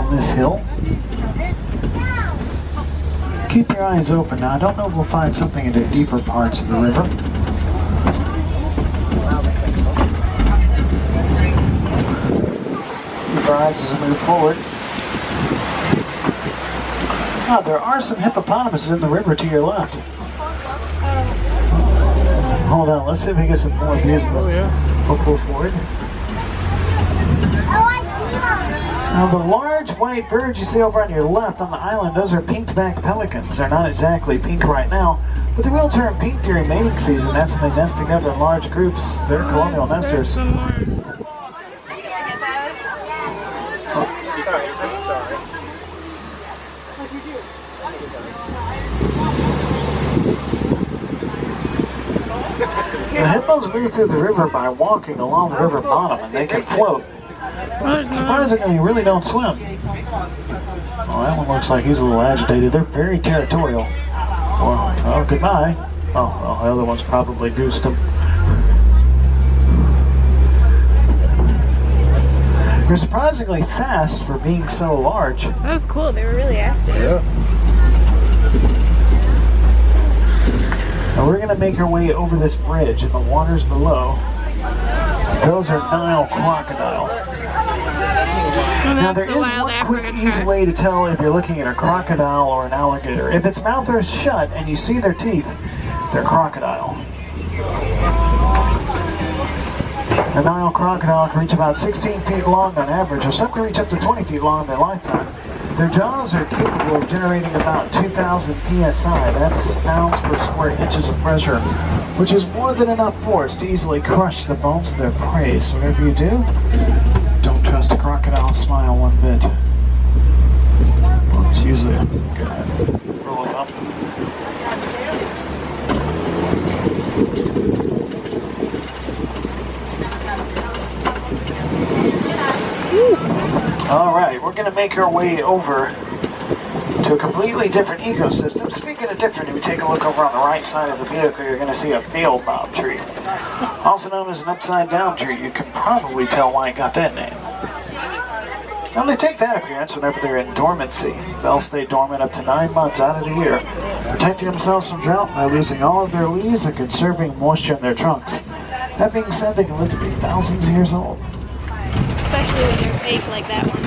down this hill. Keep your eyes open. Now, I don't know if we'll find something in the deeper parts of the river. Keep our eyes as we move forward. Ah, there are some hippopotamuses in the river to your left. Hold on, let's see if we get some more views. We'll pull forward. Now the large white birds you see over on your left on the island, those are pink-backed pelicans. They're not exactly pink right now, but they will turn pink during mating season. That's when they nest together in large groups. They're colonial nesters. The hippos move through the river by walking along the river bottom, and they can float. Surprisingly, you really don't swim. Oh, that one looks like he's a little agitated. They're very territorial. Well, goodbye. Oh, well, the other one's probably goosed him. They're surprisingly fast for being so large. That was cool. They were really active. Yeah. Now we're going to make our way over this bridge in the waters below. Those are Nile crocodile. Now there is one quick, easy way to tell if you're looking at a crocodile or an alligator. If its mouth is shut and you see their teeth, they're crocodile. A Nile crocodile can reach about 16 feet long on average, or some can reach up to 20 feet long in their lifetime. Their jaws are capable of generating about 2,000 psi, that's pounds per square inches of pressure, which is more than enough force to easily crush the bones of their prey. So whatever you do, don't trust a crocodile's smile one bit. Well, it's usually a rule of thumb. All right, we're going to make our way over to a completely different ecosystem. Speaking of different, if you take a look over on the right side of the vehicle, you're going to see a field bob tree, also known as an upside-down tree. You can probably tell why it got that name. Now, they take that appearance whenever they're in dormancy. They'll stay dormant up to 9 months out of the year, protecting themselves from drought by losing all of their leaves and conserving moisture in their trunks. That being said, they can live to be thousands of years old. Especially when they're fake like that one.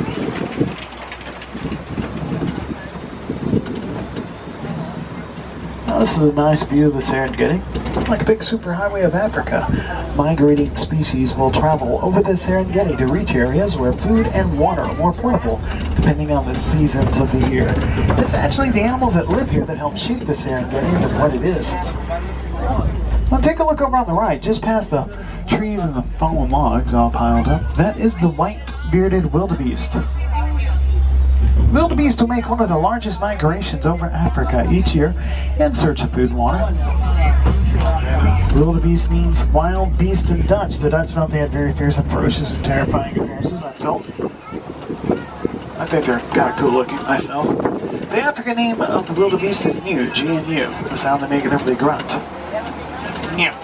Now, this is a nice view of the Serengeti. Like a big superhighway of Africa, migrating species will travel over the Serengeti to reach areas where food and water are more plentiful, depending on the seasons of the year. It's actually the animals that live here that help shape the Serengeti into what it is. Now take a look over on the right, just past the trees and the fallen logs all piled up. That is the white-bearded wildebeest. Wildebeest will make one of the largest migrations over Africa each year in search of food and water. Wildebeest means wild beast in Dutch. The Dutch thought they had very fierce and ferocious and terrifying appearances, I'm told. I think they're kind of cool looking myself. The African name of the wildebeest is Gnu, G-N-U, the sound they make whenever they grunt. Yeah.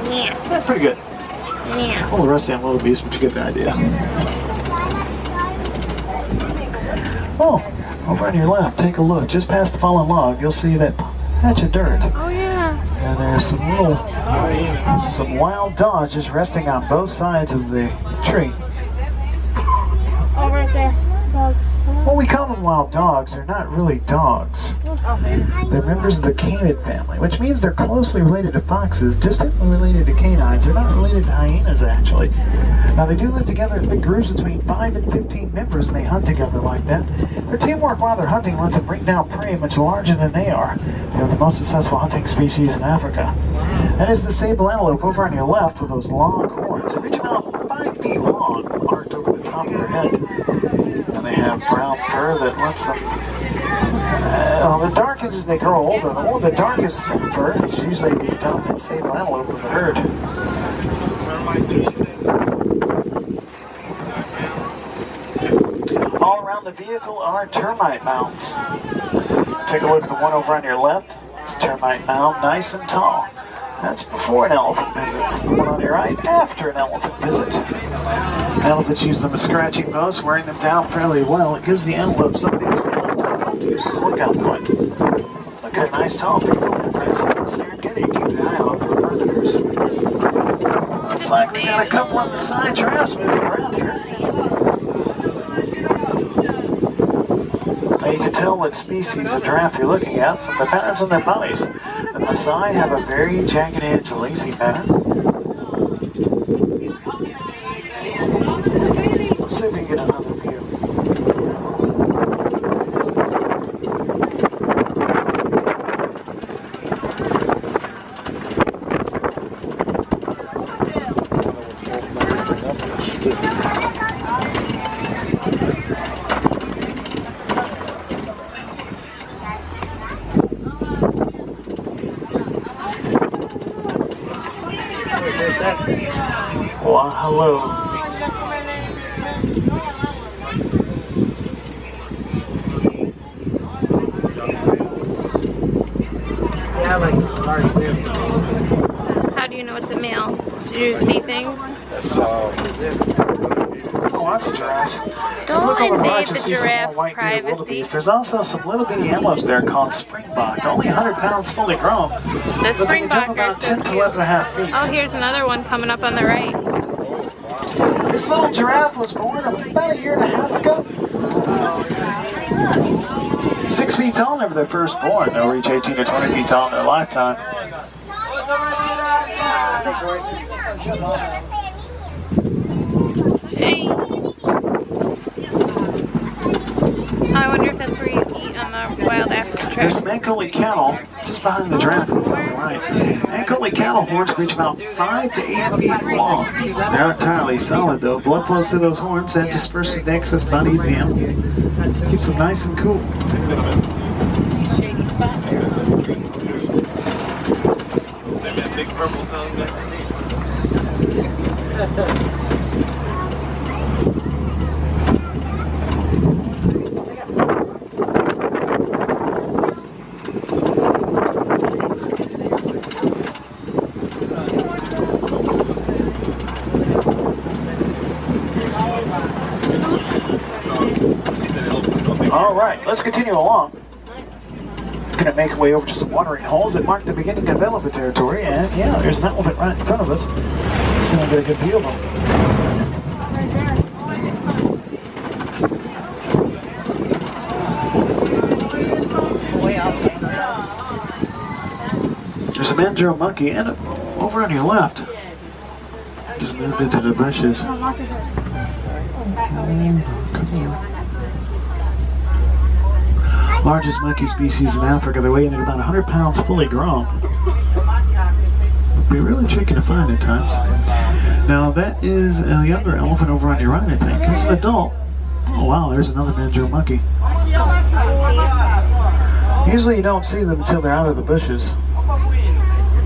Yeah, pretty good. Well, the rest of them wildebeest, but you get the idea. Oh, over on your left, take a look. Just past the fallen log, you'll see that patch of dirt. Oh yeah. And there's some wild dogs just resting on both sides of the tree. Oh, right there. Dogs. Well, we call them wild dogs. They're not really dogs. They're members of the canid family, which means they're closely related to foxes, distantly related to canines. They're not related to hyenas, actually. Now, they do live together in big groups between 5 and 15 members, and they hunt together like that. Their teamwork while they're hunting lets them bring down prey much larger than they are. They're the most successful hunting species in Africa. That is the sable antelope over on your left with those long horns. They reach about 5 feet long, arched over the top of their head. And they have brown fur that lets them... the darkest as they grow older, the darkest fur is usually the dominant sable antelope of the herd. All around the vehicle are termite mounds. Take a look at the one over on your left. It's a termite mound, nice and tall. That's before an elephant visits. The one on your right, after an elephant visit. Elephants use them as scratching posts, wearing them down fairly well. It gives the antelope something to stand on top of, use as a lookout point. Look at a nice tall people in the grass in the Serengeti. Keep an eye out for predators. Looks like we got a couple on the side giraffes moving around here. Now you can tell what species of giraffe you're looking at from the patterns on their bodies. The Maasai have a very jagged-edged lacy pattern. Let's see if we can get another view. Well, hello. How do you know it's a male? Did you see things? Lots of giraffes. Don't Look over invade right, you the see some more giraffe's white-bearded privacy. wildebeest. There's also some little bitty antelopes there called springbok. Only 100 pounds fully grown. The But they can jump springbokkers about 10 to 11.5 feet. Oh, here's another one coming up on the right. This little giraffe was born about a year and a half ago. 6 feet tall whenever they're first born. They'll reach 18 to 20 feet tall in their lifetime. Hey. I wonder if that's where you eat on the wild African trail. There's some Ankole cattle just behind the giraffe on the right. Ankole cattle horns reach about 5 to 8 feet long. They're not entirely solid though. Blood flows through those horns and disperses the excess body venom. Keeps them nice and cool. Shady spot there. Big purple tongue. All right, let's continue along. Going to make our way over to some watering holes that mark the beginning of elephant territory, and yeah, there's an elephant right in front of us. Let's get a good view of them. There's a Kilimanjaro monkey, and over on your left, just moved into the bushes. Come on. Largest monkey species in Africa. They weigh in at about 100 pounds fully grown. It'd be really tricky to find at times. Now that is a younger elephant over on your right, I think. It's an adult. Oh wow, there's another Kilimanjaro monkey. Usually you don't see them until they're out of the bushes.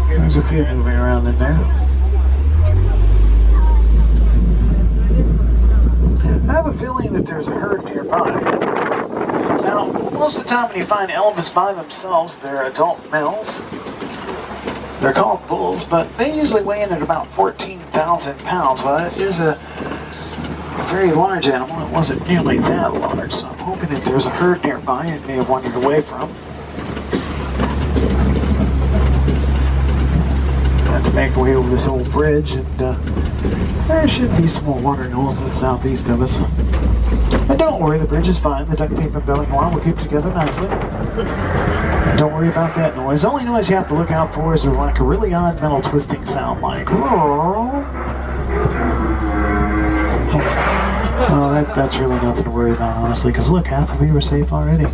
There's a few moving around in there. I have a feeling that there's a herd nearby. Now, most of the time when you find elephants by themselves, they're adult males. They're called bulls, but they usually weigh in at about 14,000 pounds. Well, that is a very large animal. It wasn't nearly that large, so I'm hoping that there's a herd nearby it may have wandered away from. Got to make our way over this old bridge, and there should be some more watering holes to the southeast of us. And don't worry, the bridge is fine. The duct tape and belling wire will keep together nicely. Don't worry about that noise. The only noise you have to look out for is like a really odd metal twisting sound like. Oh, that's really nothing to worry about, honestly, because look, half of you are safe already.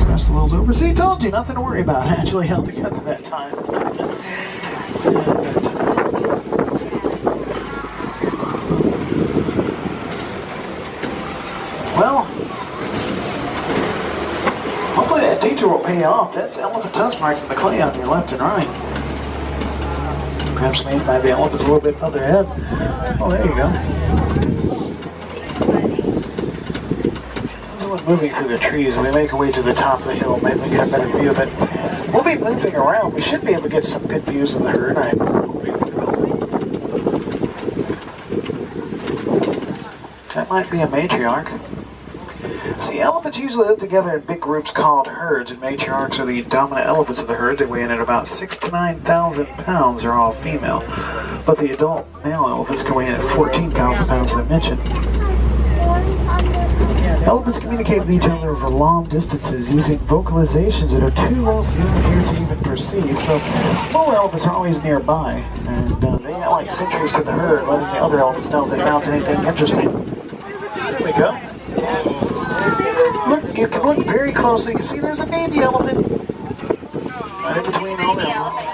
Cross the wheels over. See, told you, nothing to worry about. Actually held together that time. Well, hopefully that detour will pay off. That's elephant tusk marks in the clay on your left and right. Perhaps made by the elephants a little bit further ahead. Oh, there you go. As we're moving through the trees, we make our way to the top of the hill. Maybe we get a better view of it. We'll be moving around. We should be able to get some good views of the herd. I'm hoping we will. That might be a matriarch. See, elephants usually live together in big groups called herds, and matriarchs are the dominant elephants of the herd. They weigh in at about 6,000 to 9,000 pounds. They're all female. But the adult male elephants can weigh in at 14,000 pounds, as I mentioned. Elephants communicate with each other over long distances using vocalizations that are too low for human ear to even perceive. So, low elephants are always nearby, and they act like sentries to the herd, letting the other elephants know if they found anything interesting. There we go. Look, you can look very closely. You can see there's a baby elephant right in between all them.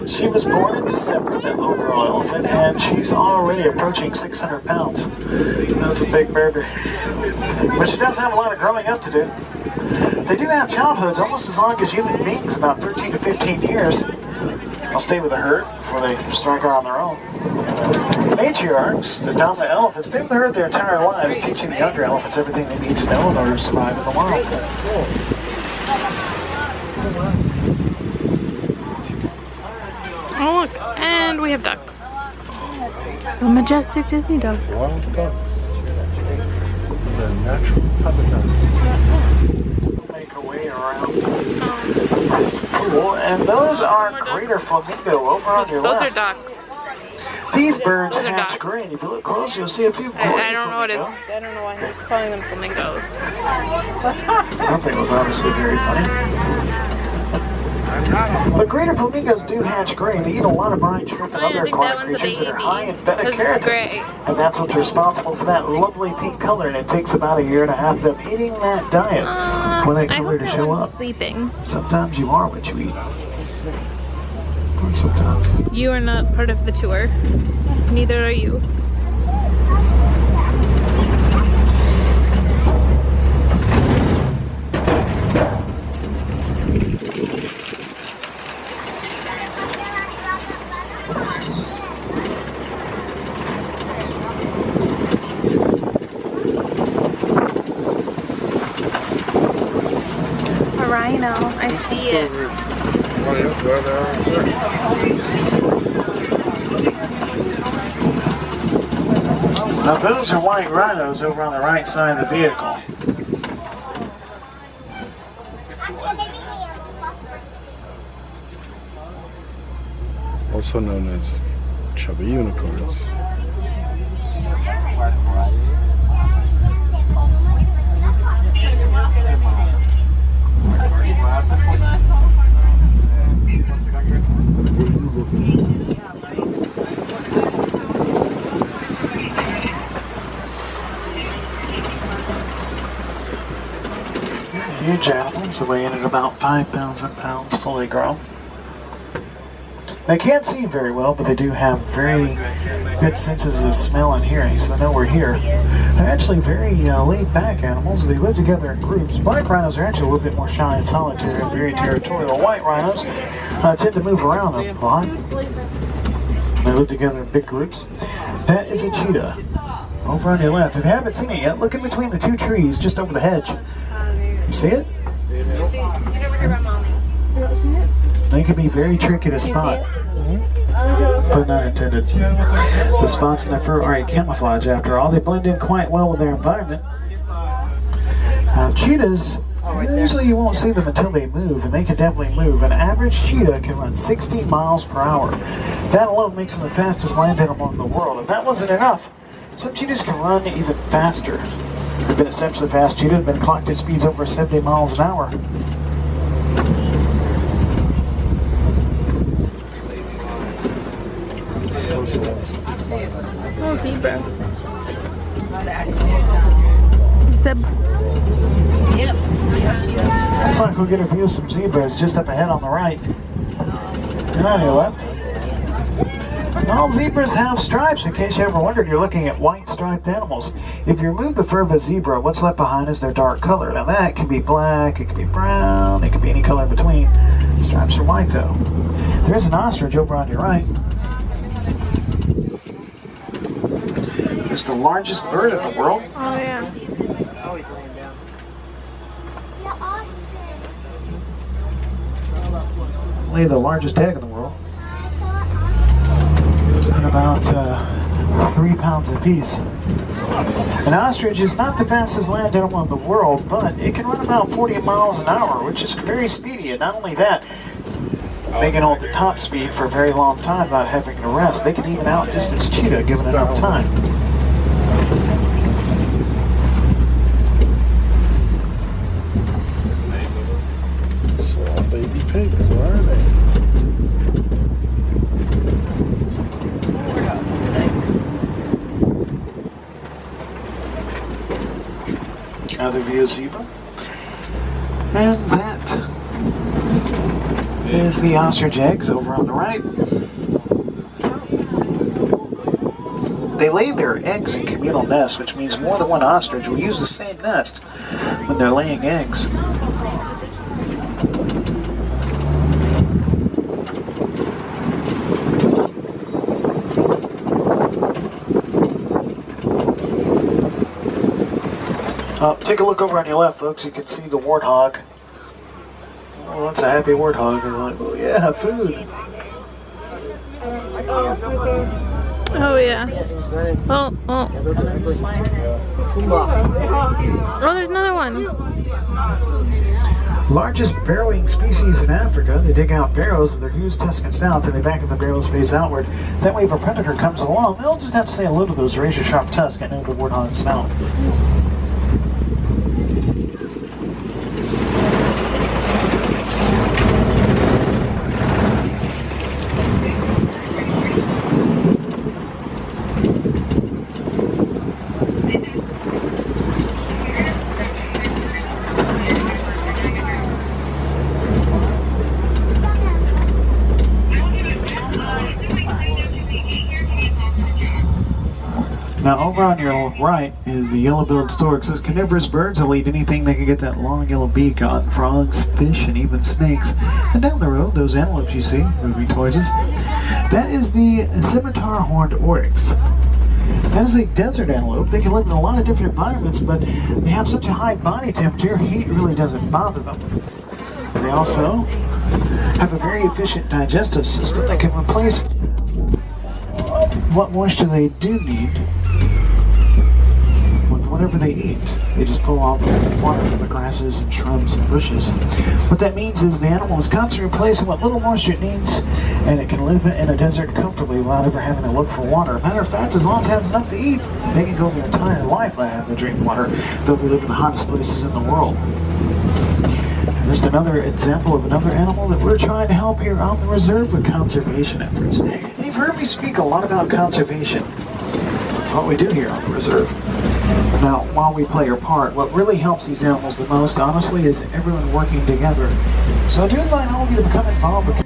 She was born in December, that little girl elephant, and she's already approaching 600 pounds. That's a big baby. But she does have a lot of growing up to do. They do have childhoods almost as long as human beings, about 13 to 15 years. They'll stay with the herd before they strike out on their own. Matriarchs, the dominant elephants, stay with the herd their entire lives, teaching the younger elephants everything they need to know in order to survive in the wild. Oh look, and we have ducks. The majestic Disney duck. Wild ducks. The natural habitat. Make our way around this pool, and those are greater flamingo over on your left. Those are ducks. These birds Those are hatch ducks. green. If you look close, you'll see a few. I don't know what is. I don't know why he's calling them flamingos. I don't think it was obviously very funny. But greater flamingos do hatch gray. They eat a lot of brine shrimp and other aquatic creatures that are high in beta-carotene. And that's what's responsible for that lovely pink color. And it takes about 1.5 years of them eating that diet for that color to show up. Sleeping. Sometimes you are what you eat. Or sometimes. You are not part of the tour. Neither are you. Rhino, I see it. Now those are white rhinos over on the right side of the vehicle. Also known as chubby unicorns. Huge animals weighing at about 5,000 pounds, fully grown. They can't see very well, but they do have very good senses of smell and hearing, so they know we're here. They're actually very laid-back animals. They live together in groups. Black rhinos are actually a little bit more shy and solitary and very territorial. White rhinos tend to move around a lot. They live together in big groups. That is a cheetah. Over on your left. If you haven't seen it yet, look in between the two trees just over the hedge. You see it? They can be very tricky to spot. But not intended. The spots in their fur are a camouflage after all. They blend in quite well with their environment. Cheetahs, usually you won't see them until they move, and they can definitely move. An average cheetah can run 60 miles per hour. That alone makes them the fastest land animal in the world. If that wasn't enough, some cheetahs can run even faster. There have been exceptionally fast cheetahs have been clocked at speeds over 70 miles an hour. Oh, zebra. Yep. Looks like we'll get a view of some zebras just up ahead on the right. And on your left. All zebras have stripes, in case you ever wondered. You're looking at white striped animals. If you remove the fur of a zebra, what's left behind is their dark color. Now that can be black, it can be brown, it can be any color in between. The stripes are white though. There's an ostrich over on your right. It's the largest bird in the world. Oh yeah. lay the largest egg in the world. And about 3 pounds apiece. An ostrich is not the fastest land animal in the world, but it can run about 40 miles an hour, which is very speedy. And not only that, they can hold their top speed for a very long time without having to rest. They can even outdistance cheetah given enough time. Small baby pigs, where are they? Another view of zebra. And that is the ostrich eggs over on the right. They lay their eggs in communal nests, which means more than one ostrich will use the same nest when they're laying eggs. Take a look over on your left, folks. You can see the warthog. Oh, that's a happy warthog. You're like, oh yeah, food. Oh yeah. Oh. Oh, there's another one. Largest burrowing species in Africa. They dig out barrows with their huge tusk and snout, and they back of the barrels face outward. That way, if a predator comes along, they'll just have to say hello to those razor-sharp tusks and know the warthog snout. Now over on your right is the yellow-billed stork. It says carnivorous birds will eat anything they can get that long yellow beak on. Frogs, fish, and even snakes. And down the road, those antelopes you see, moving towards us, that is the scimitar horned oryx. That is a desert antelope. They can live in a lot of different environments, but they have such a high body temperature, heat really doesn't bother them. They also have a very efficient digestive system that can replace what moisture they do need with whatever they eat. They just pull out the water from the grasses and shrubs and bushes. What that means is the animal is constantly replacing what little moisture it needs, and it can live in a desert comfortably without ever having to look for water. Matter of fact, as long as it has enough to eat, they can go their entire life without having to drink water, though they live in the hottest places in the world. Just another example of another animal that we're trying to help here on the reserve with conservation efforts. And you've heard me speak a lot about conservation, what we do here on the reserve. Now, while we play our part, what really helps these animals the most, honestly, is everyone working together. So I do invite all of you to become involved with